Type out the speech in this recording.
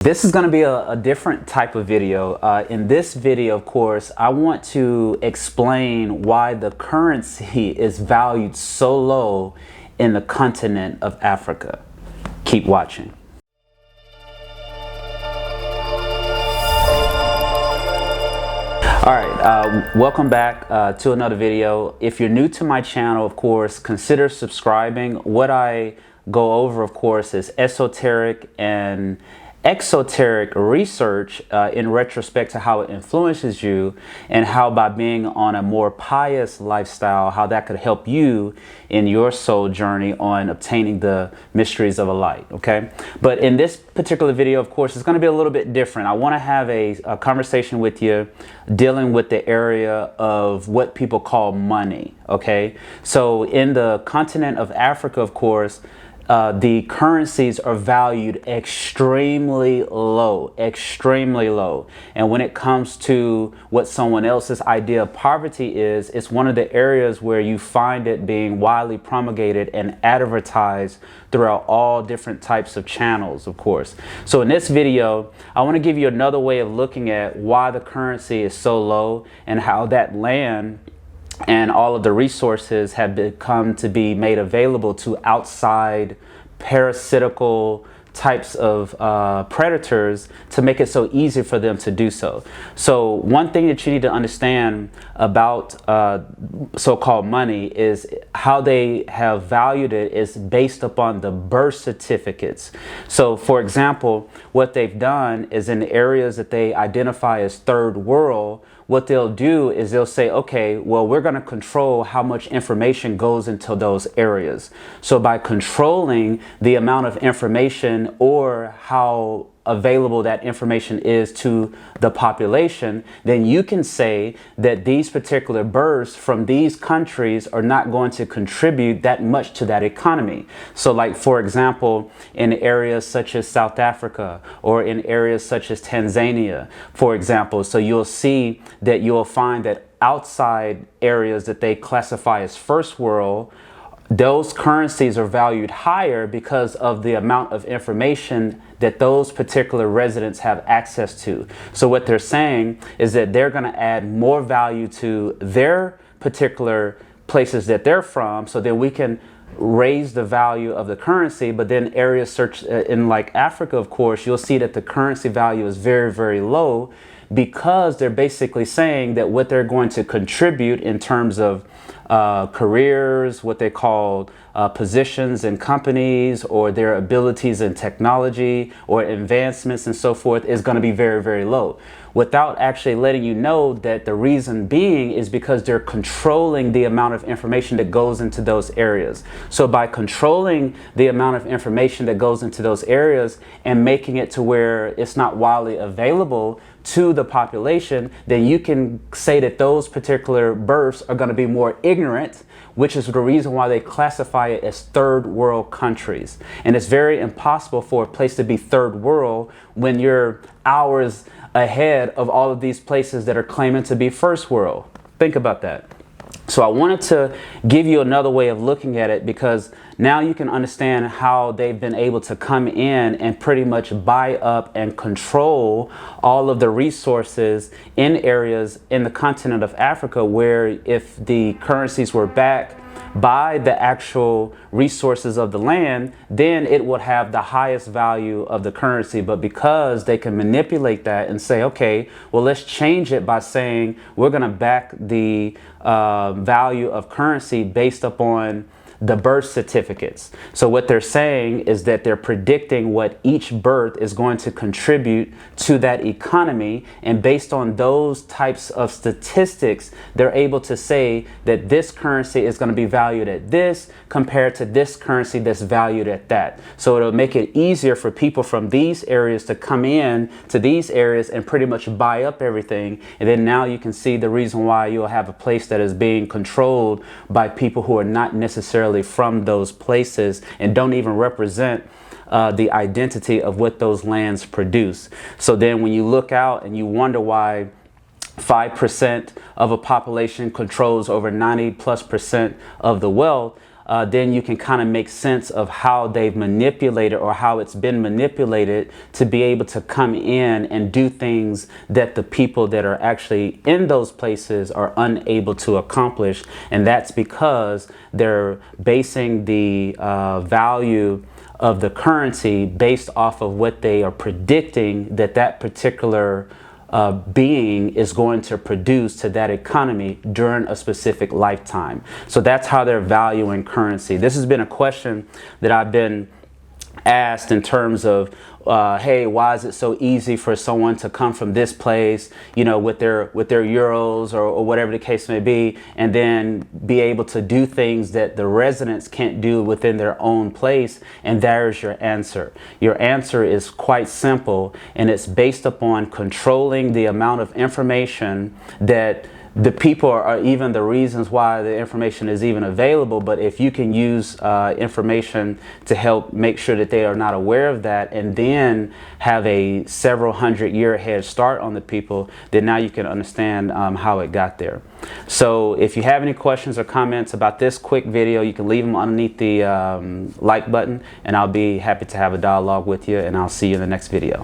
This is going to be a different type of video. In this video, of course, I want to explain why the currency is valued so low in the continent of Africa. Keep watching. All right, welcome back to another video. If you're new to my channel, of course, consider subscribing. What I go over, of course, is esoteric and exoteric research in retrospect to how it influences you, and how by being on a more pious lifestyle, how that could help you in your soul journey on obtaining the mysteries of a light. Okay, but in this particular video, of course, it's going to be a little bit different. I want to have a conversation with you dealing with the area of what people call money. Okay, so in the continent of Africa, of course, the currencies are valued extremely low, And when it comes to what someone else's idea of poverty is, it's one of the areas where you find it being widely promulgated and advertised throughout all different types of channels, of course. So in this video, I want to give you another way of looking at why the currency is so low and how that land and all of the resources have become to be made available to outside parasitical types of predators to make it so easy for them to do so. So one thing that you need to understand about so-called money is how they have valued it is based upon the birth certificates. So for example, what they've done is in areas that they identify as third world, what they'll do is they'll say, okay, well, we're going to control how much information goes into those areas. So by controlling the amount of information or how available that information is to the population, then you can say that these particular births from these countries are not going to contribute that much to that economy. So like, for example, in areas such as South Africa or in areas such as Tanzania, for example, so you'll see that you'll find that outside areas that they classify as first world, those currencies are valued higher because of the amount of information that those particular residents have access to. So what they're saying is that they're going to add more value to their particular places that they're from, so that we can raise the value of the currency. But then areas such in like Africa, of course, you'll see that the currency value is very, very low, because they're basically saying that what they're going to contribute in terms of careers, what they call positions in companies, or their abilities in technology or advancements and so forth, is going to be very, very low, without actually letting you know that the reason being is because they're controlling the amount of information that goes into those areas. So by controlling the amount of information that goes into those areas and making it to where it's not widely available to the population, then you can say that those particular births are going to be more ignorant, which is the reason why they classify it as third world countries. And it's very impossible for a place to be third world when you're hours ahead of all of these places that are claiming to be first world. Think about that. So I wanted to give you another way of looking at it, because now you can understand how they've been able to come in and pretty much buy up and control all of the resources in areas in the continent of Africa, where if the currencies were backed by the actual resources of the land, then it would have the highest value of the currency. But because they can manipulate that and say, okay, well, let's change it by saying we're going to back the value of currency based upon the birth certificates. So what they're saying is that they're predicting what each birth is going to contribute to that economy, and based on those types of statistics, they're able to say that this currency is going to be valued at this compared to this currency that's valued at that. So it'll make it easier for people from these areas to come in to these areas and pretty much buy up everything. And then now you can see the reason why you'll have a place that is being controlled by people who are not necessarily from those places and don't even represent the identity of what those lands produce. So then when you look out and you wonder why 5% of a population controls over 90+% of the wealth, then you can kind of make sense of how they've manipulated, or how it's been manipulated to be able to come in and do things that the people that are actually in those places are unable to accomplish. And that's because they're basing the value of the currency based off of what they are predicting that that particular being is going to produce to that economy during a specific lifetime. So that's how they're valuing currency. This has been a question that I've been asked in terms of hey, why is it so easy for someone to come from this place, you know, with their euros or whatever the case may be, and then be able to do things that the residents can't do within their own place? And there's your answer. Your answer is quite simple, and it's based upon controlling the amount of information that the people are even the reasons why the information is even available. But if you can use information to help make sure that they are not aware of that, and then have a several hundred-year head start on the people, then now you can understand how it got there. So if you have any questions or comments about this quick video, you can leave them underneath the like button, and I'll be happy to have a dialogue with you, and I'll see you in the next video.